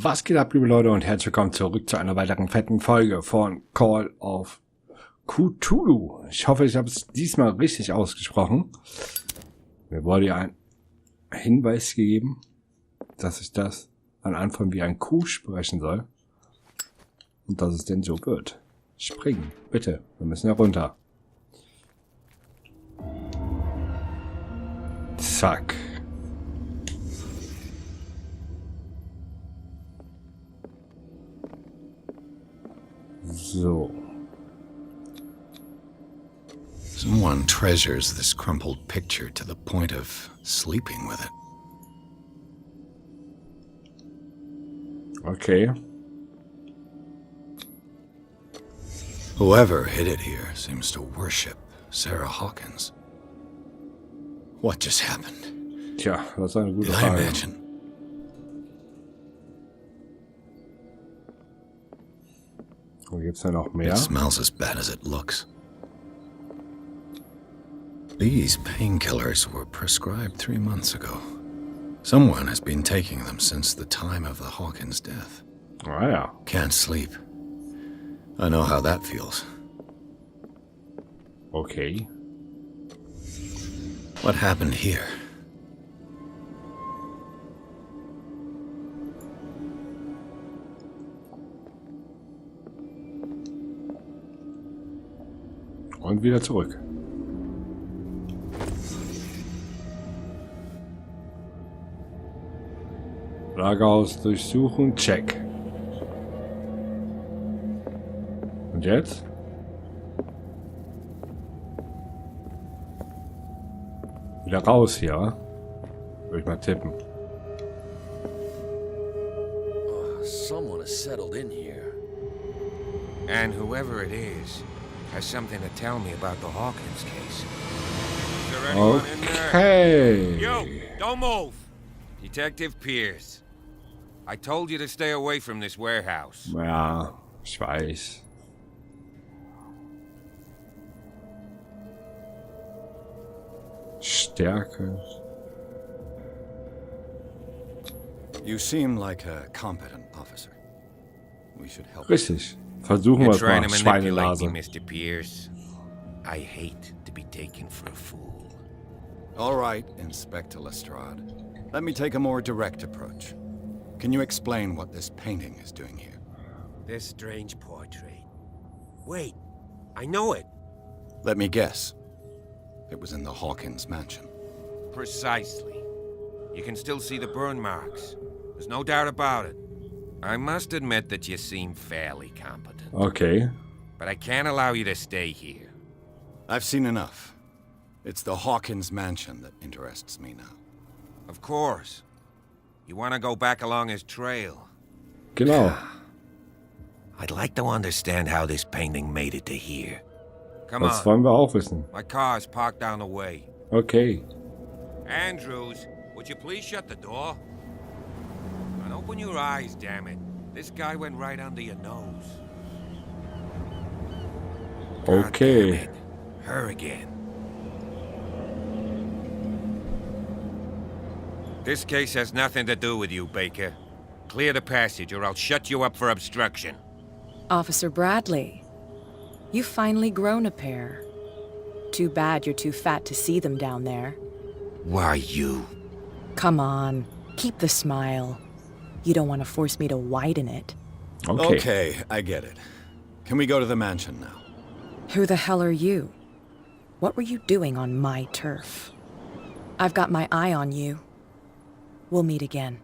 Was geht ab, liebe Leute, und herzlich willkommen zurück zu einer weiteren fetten Folge von Call of Cthulhu. Ich hoffe, ich habe es diesmal richtig ausgesprochen. Mir wurde ja ein Hinweis gegeben, dass ich das am Anfang wie ein Q sprechen soll. Und dass es denn so wird. Springen, bitte. Wir müssen ja runter. Zack. So. Someone treasures this crumpled picture to the point of sleeping with it. Okay. Whoever hid it here seems to worship Sarah Hawkins. What just happened? Tja, das ist eine gute Did I Frage. imagine? Und gibt's da noch mehr? It smells as bad as it looks. These painkillers were prescribed 3 months ago. Someone has been taking them since the time of the Hawkins death. Ah ja. Can't sleep. I know how that feels. Okay. What happened here? Und wieder zurück. Lagerhaus durchsuchen, check. Und jetzt? Wieder raus hier, wa? Würde ich mal tippen. Someone has settled in here. And whoever it is has something to tell me about the Hawkins case. Is there anyone in there? Okay. Yo, don't move! Detective Pierce. I told you to stay away from this warehouse. Ja, ich weiß. Stärke. You seem like a competent officer. We should help. Richtig. Versuchen wir You're es trying mal, to manipulate Schweinenase. me, Mr. Pierce. I hate to be taken for a fool. All right, Inspector Lestrade. Let me take a more direct approach. Can you explain what this painting is doing here? This strange portrait. Wait, I know it. Let me guess. It was in the Hawkins mansion. Precisely. You can still see the burn marks. There's no doubt about it. I must admit that you seem fairly competent. Okay. But I can't allow you to stay here. I've seen enough. It's the Hawkins mansion that interests me now. Of course. You want to go back along his trail. Genau. I'd like to understand how this painting made it to here. Come Das on. wollen wir auch wissen. My car's parked down the way. Okay. Andrews, would you please shut the door? And open your eyes, damn it. This guy went right under your nose. God Okay. damn it. Her again. This case has nothing to do with you, Baker. Clear the passage or I'll shut you up for obstruction. Officer Bradley, you've finally grown a pair. Too bad you're too fat to see them down there. Why you? Come on, keep the smile. You don't want to force me to widen it. Okay. Okay, I get it. Can we go to the mansion now? Who the hell are you? What were you doing on my turf? I've got my eye on you. We'll meet again.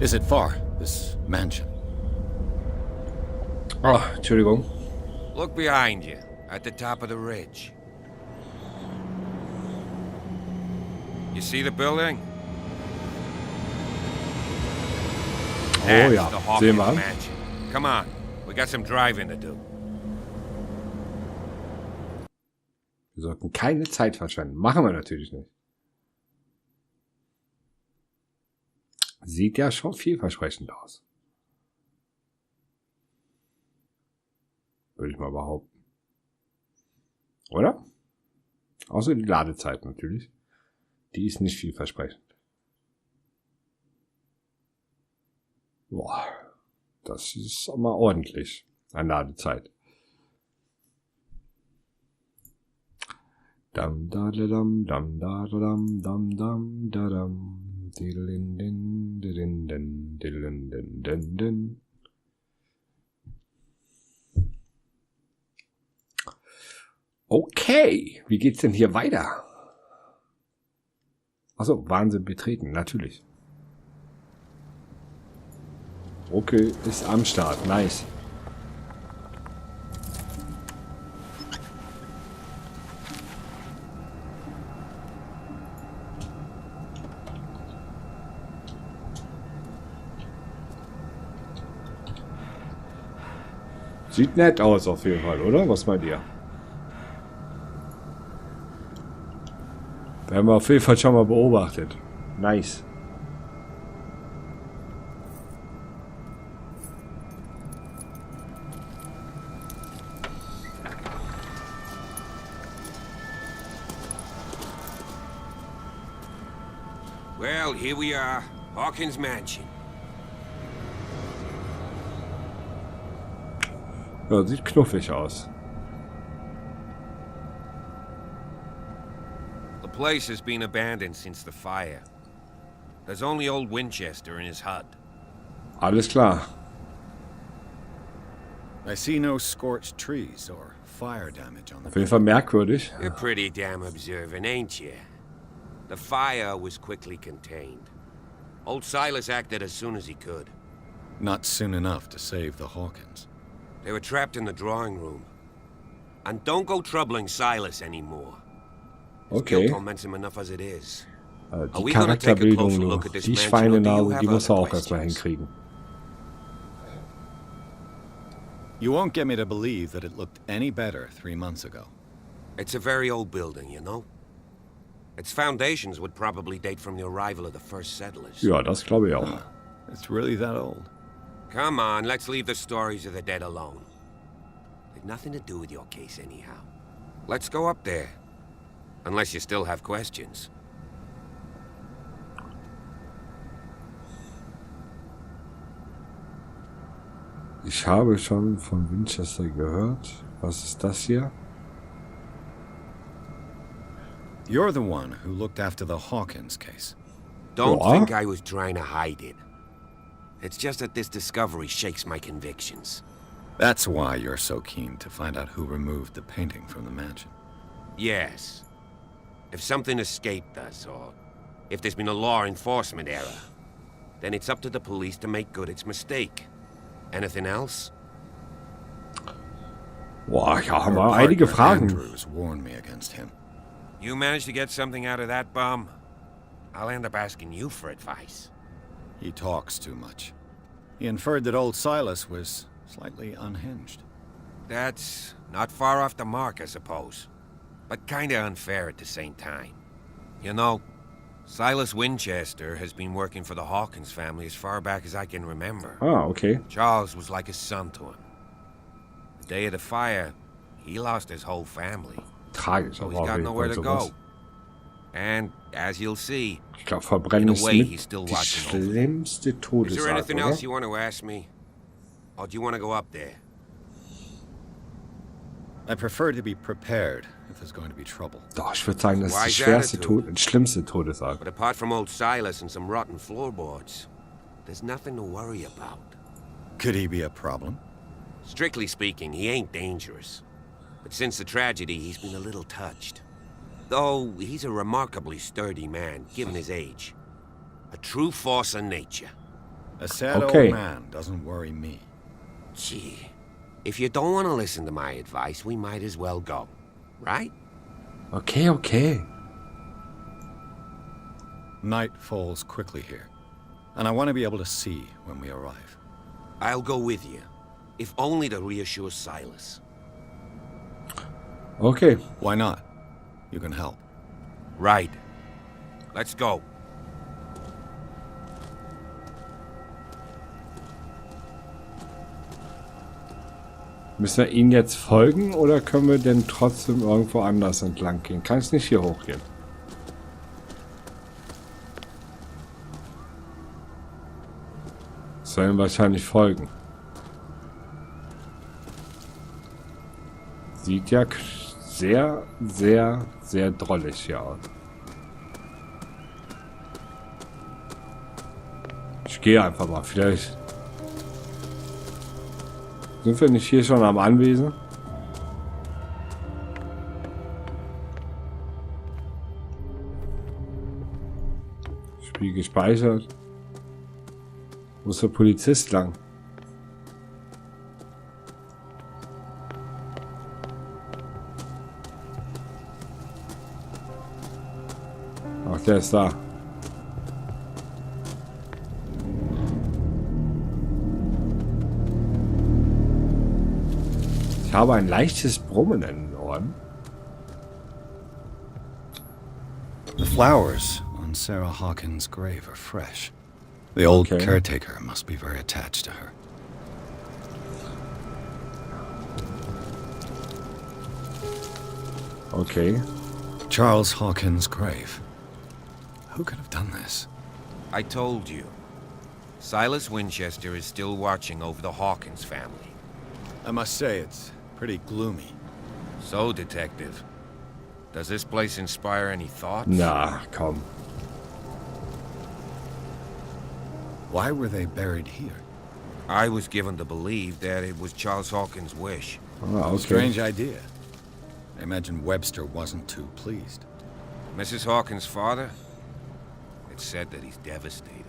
Is it far, this mansion? Oh, Entschuldigung. Look behind you, at the top of the ridge. You see the building? Oh That's ja, the sehen Hawkins wir. mansion. Come on, we got some driving to do. Wir sollten keine Zeit verschwenden. Machen wir natürlich nicht. Sieht ja schon vielversprechend aus. Würde ich mal behaupten. Oder? Außer die Ladezeit natürlich. Die ist nicht vielversprechend. Boah, das ist auch mal ordentlich an Ladezeit. Dam da da dam dam da da dam dam dam da dam dilin din dilin din dilin din din din. Okay, wie geht's denn hier weiter? Achso, Wahnsinn betreten, natürlich. Okay, ist am Start, nice. Sieht nett aus auf jeden Fall, oder? Was meint ihr? Wir haben auf jeden Fall schon mal beobachtet. Nice. Well, here we are. Hawkins Mansion. Ja, sieht knuffig aus. The place has been abandoned since the fire. There's only old Winchester in his hut. Alles klar. I see no scorched trees or fire damage on the Auf jeden Fall merkwürdig. You're pretty damn observant, ain't you? The fire was quickly contained. Old Silas acted as soon as he could. Not soon enough to save the Hawkins. They were trapped in the drawing room. And don't go troubling Silas anymore. His Okay. guilt torments him enough as it is. Die Charakterbildung, die Schweinenase, die muss er auch erstmal hinkriegen. You won't get me to believe that it looked any better 3 months ago. It's a very old building, you know? Its foundations would probably date from the arrival of the first settlers. Ja, das glaube ich auch. It's really that old. Come on, let's leave the stories of the dead alone. They've nothing to do with your case anyhow. Let's go up there. Unless you still have questions. Ich habe schon von Winchester gehört. Was ist das hier? You're the one who looked after the Hawkins case. Don't What? think I was trying to hide it. It's just that this discovery shakes my convictions. That's why you're so keen to find out who removed the painting from the mansion. Yes. If something escaped us, or if there's been a law enforcement error, then it's up to the police to make good its mistake. Anything else? Boah, ja, haben Your wir einige partner, Fragen. Andrews warned me against him. You managed to get something out of that bum? I'll end up asking you for advice. He talks too much. He inferred that old Silas was slightly unhinged. That's not far off the mark, I suppose. But kinda unfair at the same time. You know, Silas Winchester has been working for the Hawkins family as far back as I can remember. Ah, okay. Charles was like a son to him. The day of the fire, he lost his whole family. Tragisch, So aber he's auf got jeden nowhere Fall to sowas. go. And as you'll see, Ich glaube, Verbrennen In a ist way, mit he's still die watching over. schlimmste is there Todesart, anything oder? else you want to ask me? Or do you want to go up there? I prefer to be prepared if there's going to be trouble. Doch, ich würde sagen, das ist die Wise schwerste attitude. schlimmste Todesart. But apart from old Silas and some rotten floorboards, there's nothing to worry about. Could he be a problem? Strictly speaking, he ain't dangerous. But since the tragedy, he's been a little touched. Though he's a remarkably sturdy man, given his age. A true force of nature. A sad Okay. old man doesn't worry me. Gee, if you don't want to listen to my advice, we might as well go. Right? Okay, okay. Night falls quickly here, and I want to be able to see when we arrive. I'll go with you, if only to reassure Silas. Okay. Why not? You can help. Right. Let's go. Müssen wir ihnen jetzt folgen oder können wir denn trotzdem irgendwo anders entlang gehen? Kann es nicht hier hochgehen? Sollen wahrscheinlich folgen. Sieht ja sehr, sehr, sehr drollig hier aus. Ich gehe einfach mal. Vielleicht sind wir nicht hier schon am Anwesen. Spiel gespeichert. Wo ist der Polizist lang? Ach, der ist da. Ich habe ein leichtes Brummen in den Ohren. The flowers on Sarah Hawkins' grave are fresh. The old caretaker must be very attached to her. Okay. Charles Hawkins' grave. Who could have done this? I told you. Silas Winchester is still watching over the Hawkins family. I must say, it's pretty gloomy. So, Detective, does this place inspire any thoughts? Na, komm. Why were they buried here? I was given to believe that it was Charles Hawkins' wish. Ah, okay. Strange idea. I imagine Webster wasn't too pleased. Mrs. Hawkins' father? It's said that he's devastated.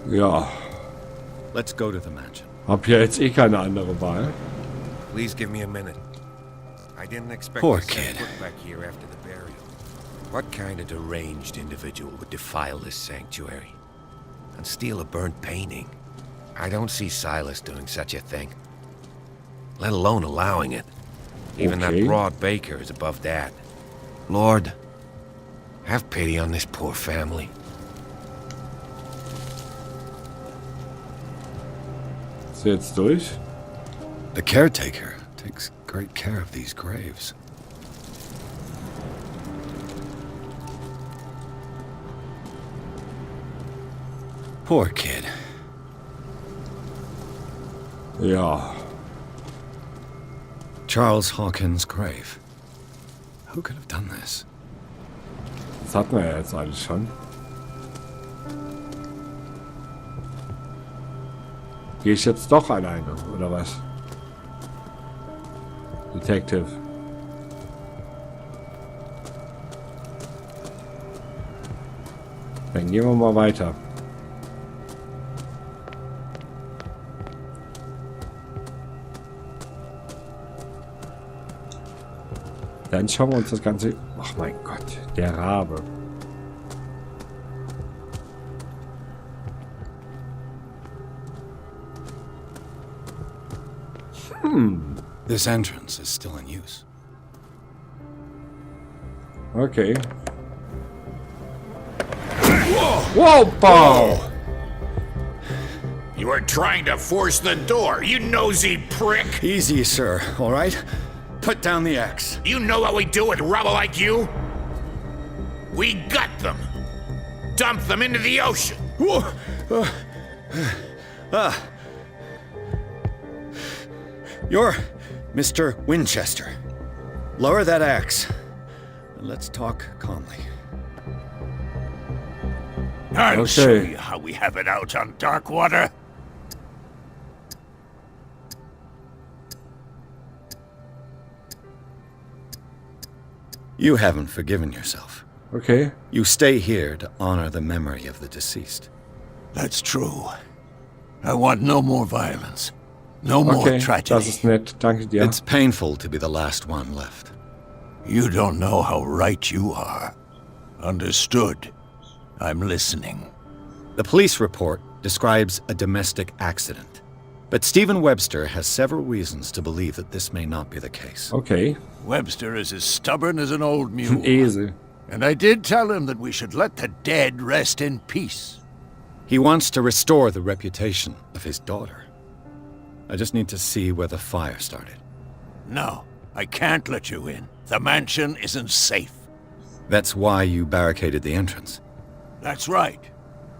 Ja. Let's go to the mansion. Hab ja jetzt eh keine andere Wahl. Please give me a minute. I didn't expect Poor to set kid. foot back here after the burial. What kind of deranged individual would defile this sanctuary and steal a burnt painting? I don't see Silas doing such a thing, let alone allowing it. Even Okay. that broad baker is above that. Lord, have pity on this poor family. Ist jetzt durch? The caretaker takes great care of these graves. Poor kid. Ja. Charles Hawkins' grave. Who could have done this? Das hatten wir ja jetzt alles schon. Gehe ich jetzt doch alleine, oder was? Detective. Dann gehen wir mal weiter. Dann schauen wir uns das Ganze... Ach mein Gott, der Rabe. This entrance is still in use. Okay. Whoa, Paul! You are trying to force the door, you nosy prick! Easy, sir, all right? Put down the axe. You know what we do with rubble like you? We gut them. Dump them into the ocean. You're Mr. Winchester. Lower that axe. And let's talk calmly. I'll show Okay. you how we have it out on Darkwater. You haven't forgiven yourself. Okay. You stay here to honor the memory of the deceased. That's true. I want no more violence. No more Okay, das tragedy. ist nett. Danke dir. It's painful to be the last one left. You don't know how right you are. Understood. I'm listening. The police report describes a domestic accident. But Stephen Webster has several reasons to believe that this may not be the case. Okay. Webster is as stubborn as an old mule. Esel. And I did tell him that we should let the dead rest in peace. He wants to restore the reputation of his daughter. I just need to see where the fire started. No, I can't let you in. The mansion isn't safe. That's why you barricaded the entrance. That's right.